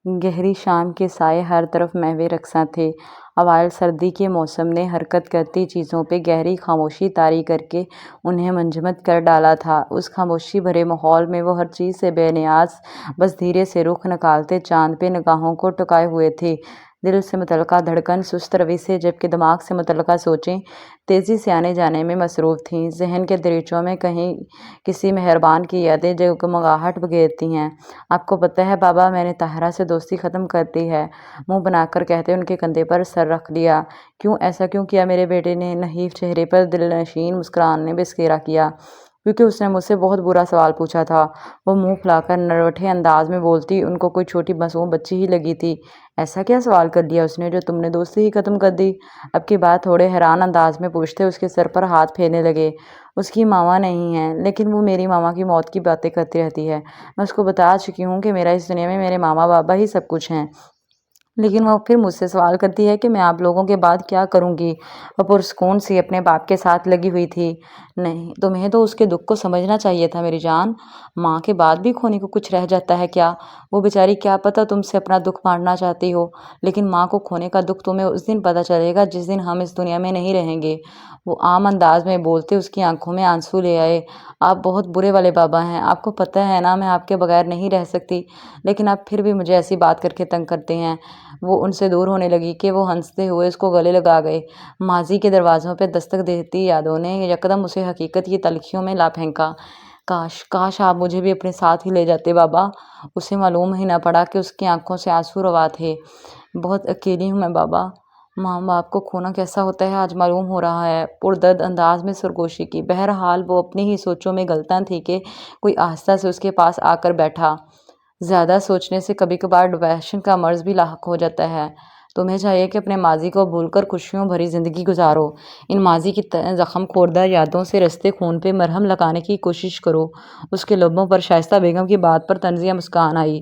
گہری شام کے سائے ہر طرف محو رقصاں تھے۔ اوائل سردی کے موسم نے حرکت کرتی چیزوں پہ گہری خاموشی طاری کر کے انہیں منجمد کر ڈالا تھا۔ اس خاموشی بھرے ماحول میں وہ ہر چیز سے بے نیاز بس دھیرے سے رخ نکالتے چاند پہ نگاہوں کو ٹکائے ہوئے تھے۔ دل سے متعلقہ دھڑکن سست روی سے، جبکہ دماغ سے متعلقہ سوچیں تیزی سے آنے جانے میں مصروف تھیں۔ ذہن کے دریچوں میں کہیں کسی مہربان کی یادیں جگمگاہٹ بکھیرتی ہیں۔ آپ کو پتہ ہے بابا، میں نے طاہرہ سے دوستی ختم کر دی ہے، منہ بنا کر کہتے ان کے کندھے پر سر رکھ لیا۔ کیوں؟ ایسا کیوں کیا؟ میرے بیٹے نے نحیف چہرے پر دلنشین مسکراہٹ نے بسکیرا کیا۔ کیونکہ اس نے مجھ سے بہت برا سوال پوچھا تھا، وہ منہ پھلا کر نروٹھے انداز میں بولتی ان کو کوئی چھوٹی معصوم بچی ہی لگی تھی۔ ایسا کیا سوال کر لیا اس نے جو تم نے دوستی ہی ختم کر دی؟ اب کی بات تھوڑے حیران انداز میں پوچھتے اس کے سر پر ہاتھ پھیرنے لگے۔ اس کی ماما نہیں ہے، لیکن وہ میری ماما کی موت کی باتیں کرتی رہتی ہے۔ میں اس کو بتا چکی ہوں کہ میرا اس دنیا میں میرے ماما بابا ہی سب کچھ ہیں، لیکن وہ پھر مجھ سے سوال کرتی ہے کہ میں آپ لوگوں کے بعد کیا کروں گی۔ وہ پرسکون سی اپنے باپ کے ساتھ لگی ہوئی تھی۔ نہیں، تمہیں تو اس کے دکھ کو سمجھنا چاہیے تھا میری جان۔ ماں کے بعد بھی کھونے کو کچھ رہ جاتا ہے کیا؟ وہ بیچاری کیا پتہ تم سے اپنا دکھ بانٹنا چاہتی ہو، لیکن ماں کو کھونے کا دکھ تمہیں اس دن پتہ چلے گا جس دن ہم اس دنیا میں نہیں رہیں گے۔ وہ عام انداز میں بولتے اس کی آنکھوں میں آنسو لے آئے۔ آپ بہت برے والے بابا ہیں، آپ کو پتہ ہے نا میں آپ کے بغیر نہیں رہ سکتی، لیکن آپ پھر بھی مجھے ایسی بات کر کے تنگ کرتے ہیں۔ وہ ان سے دور ہونے لگی کہ وہ ہنستے ہوئے اس کو گلے لگا گئے۔ ماضی کے دروازوں پہ دستک دیتی یادوں نے یکدم اسے حقیقت کی تلخیوں میں لا پھینکا۔ کاش آپ مجھے بھی اپنے ساتھ ہی لے جاتے بابا۔ اسے معلوم ہی نہ پڑا کہ اس کی آنکھوں سے آنسو روا تھے۔ بہت اکیلی ہوں میں بابا، ماں باپ کو کھونا کیسا ہوتا ہے آج معلوم ہو رہا ہے، پردرد انداز میں سرگوشی کی۔ بہرحال وہ اپنی ہی سوچوں میں غلطاں تھی کہ کوئی آہستہ سے اس کے پاس آ کر بیٹھا۔ زیادہ سوچنے سے کبھی کبھار ڈپریشن کا مرض بھی لاحق ہو جاتا ہے۔ تمہیں چاہیے کہ اپنے ماضی کو بھول کر خوشیوں بھری زندگی گزارو۔ ان ماضی کی زخم خوردہ یادوں سے رستے خون پہ مرہم لگانے کی کوشش کرو۔ اس کے لبوں پر شائستہ بیگم کی بات پر طنزیہ مسکان آئی۔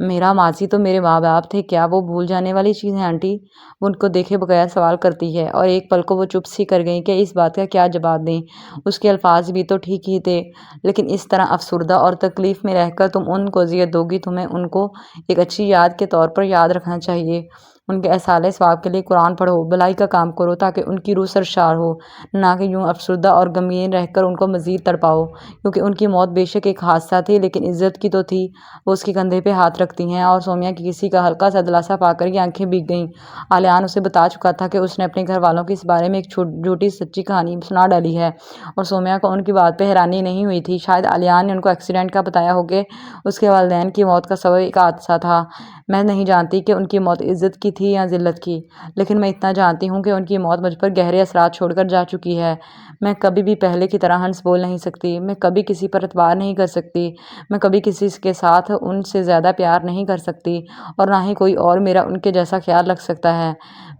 میرا ماضی تو میرے ماں باپ تھے، کیا وہ بھول جانے والی چیز ہے آنٹی؟ وہ ان کو دیکھے بغیر سوال کرتی ہے، اور ایک پل کو وہ چپ سی کر گئیں کہ اس بات کا کیا جواب دیں۔ اس کے الفاظ بھی تو ٹھیک ہی تھے، لیکن اس طرح افسردہ اور تکلیف میں رہ کر تم ان کو اذیت دو گی۔ تمہیں ان کو ایک اچھی یاد کے طور پر یاد رکھنا چاہیے۔ ان کے ایصال ثواب کے لیے قرآن پڑھو، بھلائی کا کام کرو تاکہ ان کی روح سرشار ہو، نہ کہ یوں افسردہ اور غمگین رہ کر ان کو مزید تڑپاؤ۔ کیونکہ ان کی موت بے شک ایک حادثہ تھی، لیکن عزت کی تو تھی۔ وہ اس کے کندھے پہ ہاتھ رکھتی ہیں، اور سومیا کی کسی کا ہلکا سا دلاسا پا کر کی آنکھیں بھیگ گئیں۔ آلیان اسے بتا چکا تھا کہ اس نے اپنے گھر والوں کو اس بارے میں ایک جھوٹی سچی کہانی سنا ڈالی ہے، اور سومیا کو ان کی بات پہ حیرانی نہیں ہوئی تھی۔ شاید آلیان نے ان کو ایکسیڈنٹ کا بتایا ہو کہ اس کے والدین کی موت کا سبب ایک حادثہ تھا۔ میں نہیں جانتی کہ ان کی موت عزت کی تھی یا ذلت کی، لیکن میں اتنا جانتی ہوں کہ ان کی موت مجھ پر گہرے اثرات چھوڑ کر جا چکی ہے۔ میں کبھی بھی پہلے کی طرح ہنس بول نہیں سکتی، میں کبھی کسی پر اعتبار نہیں کر سکتی، میں کبھی کسی کے ساتھ ان سے زیادہ پیار نہیں کر سکتی، اور نہ ہی کوئی اور میرا ان کے جیسا خیال رکھ سکتا ہے۔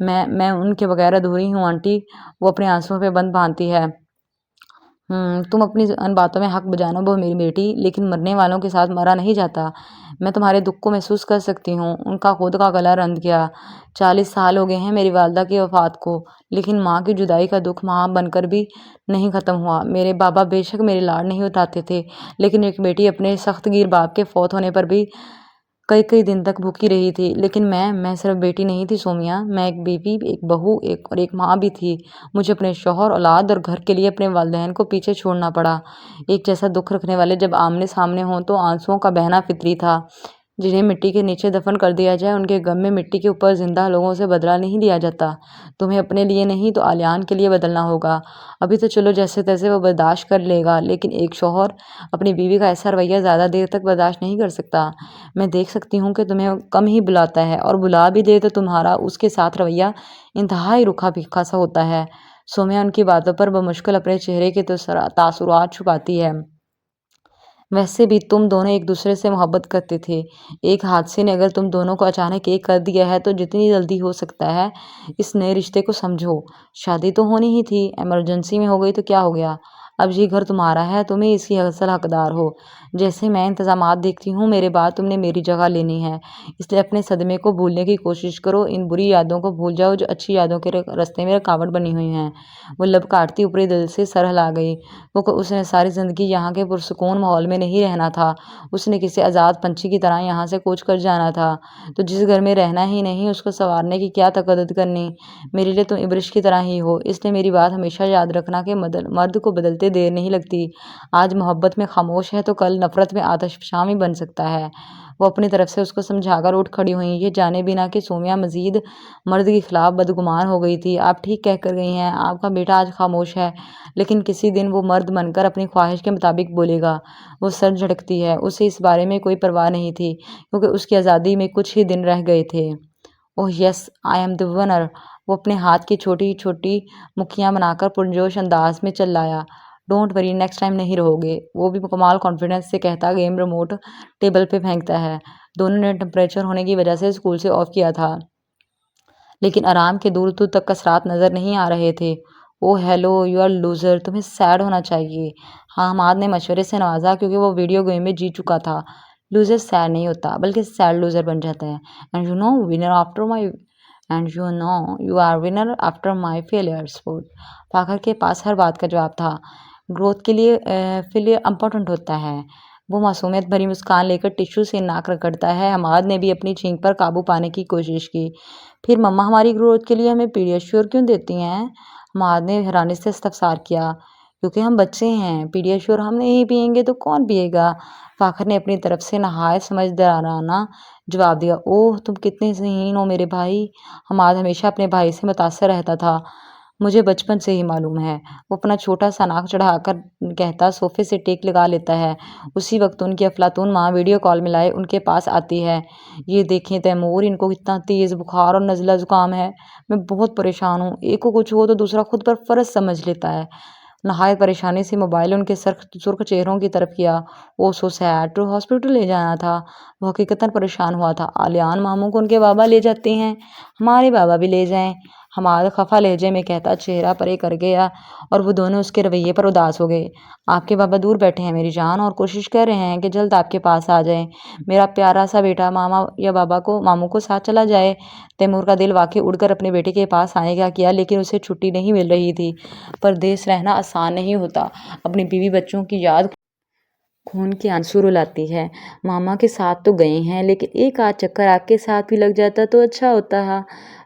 میں ان کے بغیر ادھوری ہوں آنٹی۔ وہ اپنے آنسوؤں پہ بند باندھتی ہے۔ تم اپنی ان باتوں میں حق بجانو میری بیٹی، لیکن مرنے والوں کے ساتھ مرا نہیں جاتا۔ میں تمہارے دکھ کو محسوس کر سکتی ہوں۔ ان کا خود کا گلا رند گیا۔ 40 سال ہو گئے ہیں میری والدہ کی وفات کو، لیکن ماں کی جدائی کا دکھ ماں بن کر بھی نہیں ختم ہوا۔ میرے بابا بے شک میرے لاڈ نہیں اتارتے تھے، لیکن ایک بیٹی اپنے سخت گیر باپ کے فوت ہونے پر بھی کئی دن تک بھوکی رہی تھی۔ لیکن میں صرف بیٹی نہیں تھی سومیا، میں ایک بیوی، ایک بہو، اور ایک ماں بھی تھی۔ مجھے اپنے شوہر، اولاد اور گھر کے لیے اپنے والدین کو پیچھے چھوڑنا پڑا۔ ایک جیسا دکھ رکھنے والے جب آمنے سامنے ہوں تو آنسوؤں کا بہنا فطری تھا۔ جنہیں مٹی کے نیچے دفن کر دیا جائے، ان کے غم میں مٹی کے اوپر زندہ لوگوں سے بدلہ نہیں لیا جاتا۔ تمہیں اپنے لیے نہیں تو آلیان کے لیے بدلنا ہوگا۔ ابھی تو چلو جیسے تیسے وہ برداشت کر لے گا، لیکن ایک شوہر اپنی بیوی کا ایسا رویہ زیادہ دیر تک برداشت نہیں کر سکتا۔ میں دیکھ سکتی ہوں کہ تمہیں کم ہی بلاتا ہے، اور بلا بھی دے تو تمہارا اس کے ساتھ رویہ انتہائی روکھا پھیکا سا ہوتا ہے۔ سومیا ان کی باتوں پر بمشکل اپنے چہرے کے تاثرات چھپاتی ہے۔ ویسے بھی تم دونوں ایک دوسرے سے محبت کرتے تھے۔ ایک حادثے نے اگر تم دونوں کو اچانک ایک کر دیا ہے تو جتنی جلدی ہو سکتا ہے اس نئے رشتے کو سمجھو۔ شادی تو ہونی ہی تھی، ایمرجنسی میں ہو گئی تو کیا ہو گیا؟ اب یہ گھر تمہارا ہے، تم ہی اس کی اصل حقدار ہو۔ جیسے میں انتظامات دیکھتی ہوں، میرے بعد تم نے میری جگہ لینی ہے، اس لیے اپنے صدمے کو بھولنے کی کوشش کرو، ان بری یادوں کو بھول جاؤ جو اچھی یادوں کے راستے میں رکاوٹ بنی ہوئی ہیں۔ وہ لب کاٹتی اوپری دل سے سر ہلا گئی۔ اس نے ساری زندگی یہاں کے پرسکون ماحول میں نہیں رہنا تھا، اس نے کسی آزاد پنچھی کی طرح یہاں سے کوچ کر جانا تھا۔ تو جس گھر میں رہنا ہی نہیں، اس کو سنوارنے کی کیا تقدد کرنی؟ میرے لیے تم ابرش کی طرح ہی ہو، اس لیے میری بات ہمیشہ یاد رکھنا کہ مرد کو بدلتے دیر نہیں لگتی۔ آج محبت میں خاموش ہے تو کل نفرت میں آتش فشاں بھی بن سکتا ہے۔ وہ اپنی طرف سے اس کو سمجھا کر اٹھ کھڑی ہوئیں، یہ جانے بنا کہ سومیا مزید مرد کے خلاف بدگمان ہو گئی تھی۔ آپ ٹھیک کہہ کر گئی ہیں، آپ کا بیٹا آج خاموش ہے، لیکن کسی دن وہ مرد بن کر اپنی خواہش کے مطابق بولے گا۔ وہ سر جھٹکتی ہے، اسے اس بارے میں کوئی پرواہ نہیں تھی، کیونکہ اس کی آزادی میں کچھ ہی دن رہ گئے تھے۔ اوہ یس، آئی ایم دی ونر۔ وہ اپنے ہاتھ کی چھوٹی چھوٹی مکھیاں بنا کر پرجوش انداز میں چلایا۔ ڈونٹ وری، نیکسٹ ٹائم نہیں رہو گے، وہ بھی مکمل کانفیڈنس سے کہتا گیم ریموٹ ٹیبل پہ پھینکتا ہے۔ دونوں نے ٹمپریچر ہونے کی وجہ سے اسکول سے آف کیا تھا، لیکن آرام کے دور دور تک اثرات نظر نہیں آ رہے تھے۔ اوہ ہیلو، یو آر لوزر، تمہیں سیڈ ہونا چاہیے۔ ہاں، حماد نے مشورے سے نوازا کیونکہ وہ ویڈیو گیم میں جیت چکا تھا۔ لوزر سیڈ نہیں ہوتا، بلکہ سیڈ لوزر بن جاتا ہے۔ And you know you are winner after my failures. Fakhir کے پاس ہر بات کا جواب تھا۔ گروتھ کے لیے فیلئر امپورٹنٹ ہوتا ہے۔ وہ معصومیت بھری مسکان لے کر ٹشو سے ناک رگڑتا ہے۔ حماد نے بھی اپنی چھینک پر قابو پانے کی کوشش کی۔ پھر مما ہماری گروتھ کے لیے ہمیں پیڈیاشیور کیوں دیتی ہیں؟ حماد نے حیرانی سے استفسار کیا۔ کیونکہ ہم بچے ہیں، پیڈیاشیور ہم نہیں پئیں گے تو کون پیے گا؟ فاخر نے اپنی طرف سے نہایت سمجھدارانہ جواب دیا۔ اوہ، تم کتنے ذہین ہو میرے بھائی۔ حماد ہمیشہ اپنے بھائی سے متاثر رہتا تھا، مجھے بچپن سے ہی معلوم ہے۔ وہ اپنا چھوٹا سا ناک چڑھا کر کہتا صوفے سے ٹیک لگا لیتا ہے۔ اسی وقت ان کی افلاطون ماں ویڈیو کال میں لائے ان کے پاس آتی ہے۔ یہ دیکھیں تیمور، ان کو اتنا تیز بخار اور نزلہ زکام ہے، میں بہت پریشان ہوں، ایک کو کچھ ہو تو دوسرا خود پر فرض سمجھ لیتا ہے۔ نہایت پریشانی سے موبائل ان کے سرخ چہروں کی طرف کیا۔ او سو سیڈ، تو ہاسپٹل لے جانا تھا۔ وہ حقیقتاً پریشان ہوا تھا۔ آلیان ماموں کو ان کے بابا لے جاتے ہیں، ہمارے بابا بھی لے جائیں، حماد خفا لہجے میں کہتا۔ چہرہ پرے کر گیا اور وہ دونوں اس کے رویے پر اداس ہو گئے۔ آپ کے بابا دور بیٹھے ہیں میری جان، اور کوشش کر رہے ہیں کہ جلد آپ کے پاس آ جائیں۔ میرا پیارا سا بیٹا ماما یا ماموں کو ساتھ چلا جائے۔ تیمور کا دل واقعی اڑ کر اپنے بیٹے کے پاس آنے کا کیا، لیکن اسے چھٹی نہیں مل رہی تھی۔ پردیس رہنا آسان نہیں ہوتا، اپنی بیوی بچوں کی یاد خون کے آنسو رلاتی ہے۔ ماما کے ساتھ تو گئے ہیں، لیکن ایک آدھ چکر آپ کے ساتھ بھی لگ جاتا تو اچھا ہوتا ہے،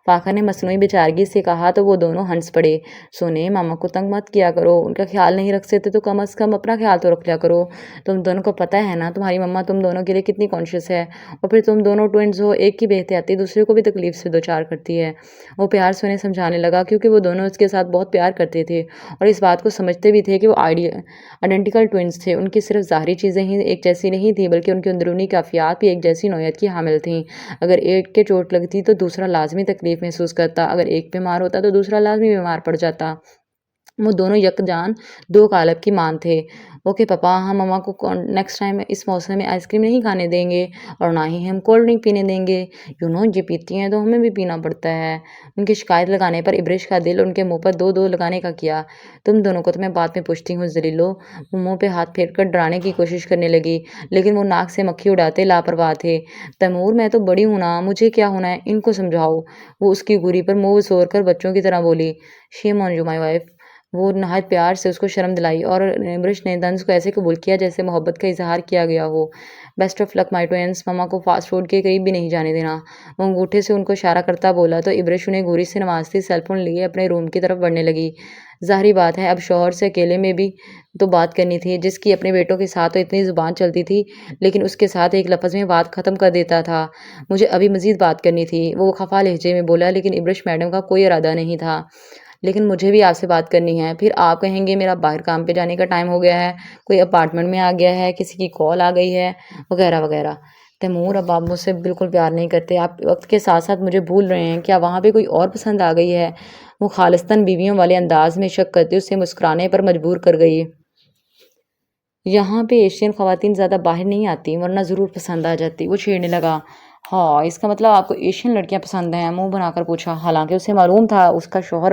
فاخر نے مصنوعی بیچارگی سے کہا تو وہ دونوں ہنس پڑے۔ سونے، ماما کو تنگ مت کیا کرو، ان کا خیال نہیں رکھ سکتے تو کم از کم اپنا خیال تو رکھ لیا کرو۔ تم دونوں کو پتہ ہے نا تمہاری مما تم دونوں کے لیے کتنی کانشیس ہے، اور پھر تم دونوں ٹوئنز ہو، ایک کی بے احتیاطی دوسرے کو بھی تکلیف سے دوچار کرتی ہے۔ وہ پیار سے انہیں سمجھانے لگا، کیونکہ وہ دونوں اس کے ساتھ بہت پیار کرتے تھے اور اس بات کو سمجھتے بھی تھے کہ وہ آئیڈینٹیکل ٹوئنز تھے۔ ان کی صرف ظاہری چیزیں ہی ایک جیسی نہیں تھیں، بلکہ ان کی اندرونی کیفیات بھی ایک جیسی نوعیت کی حامل تھیں۔ اگر ایک کے چوٹ لگتی تو دوسرا لازمی تکلیف محسوس کرتا، اگر ایک بیمار ہوتا تو دوسرا لازمی بیمار پڑ جاتا۔ وہ دونوں یکجان دو قالب کی مان تھے۔ اوکے پاپا، ہم مما کو نیکسٹ ٹائم اس موسم میں آئس کریم نہیں کھانے دیں گے، اور نہ ہی ہم کولڈ ڈرنک پینے دیں گے، یہ پیتی ہیں تو ہمیں بھی پینا پڑتا ہے۔ ان کی شکایت لگانے پر ابرش کا دل ان کے منہ پر دو دو لگانے کا کیا۔ تم دونوں کو تو میں بات میں پوچھتی ہوں ذلیلو۔ وہ منہ پہ ہاتھ پھیر کر ڈرانے کی کوشش کرنے لگی، لیکن وہ ناک سے مکھی اڑاتے لاپرواہ تھے۔ تیمور، میں تو بڑی ہوں نا، مجھے کیا ہونا ہے، ان کو سمجھاؤ۔ وہ اس کی گوری پر منہ وسور کر بچوں کی طرح بولی۔ شیم آن یو مائی وائف۔ وہ نہایت پیار سے اس کو شرم دلائی، اور ابرش نے طنز کو ایسے قبول کیا جیسے محبت کا اظہار کیا گیا ہو۔ Best of luck my twins, مما کو فاسٹ فوڈ کے قریب بھی نہیں جانے دینا۔ وہ انگوٹھے سے ان کو اشارہ کرتا بولا تو ابرش انہیں گوری سے نوازتی سیل فون لیے اپنے روم کی طرف بڑھنے لگی۔ ظاہری بات ہے اب شوہر سے اکیلے میں بھی تو بات کرنی تھی، جس کی اپنے بیٹوں کے ساتھ تو اتنی زبان چلتی تھی، لیکن اس کے ساتھ ایک لفظ میں بات ختم کر دیتا تھا۔ مجھے ابھی مزید بات کرنی تھی، وہ خفا لہجے میں بولا، لیکن ابرش میڈم کا کوئی ارادہ نہیں تھا۔ لیکن مجھے بھی آپ سے بات کرنی ہے، پھر آپ کہیں گے میرا باہر کام پہ جانے کا ٹائم ہو گیا ہے، کوئی اپارٹمنٹ میں آ گیا ہے، کسی کی کال آ گئی ہے، وغیرہ وغیرہ۔ تیمور، اب آپ مجھ سے بالکل پیار نہیں کرتے، آپ وقت کے ساتھ ساتھ مجھے بھول رہے ہیں، کیا وہاں پہ کوئی اور پسند آ گئی ہے؟ وہ خالصتاً بیویوں والے انداز میں شک کرتے اسے مسکرانے پر مجبور کر گئی۔ یہاں پہ ایشین خواتین زیادہ باہر نہیں آتی، ورنہ ضرور پسند آ جاتی، وہ چھیڑنے لگا۔ ہاں، اس کا مطلب آپ کو ایشین لڑکیاں پسند ہیں؟ منہ بنا کر پوچھا، حالانکہ اسے معلوم تھا اس کا شوہر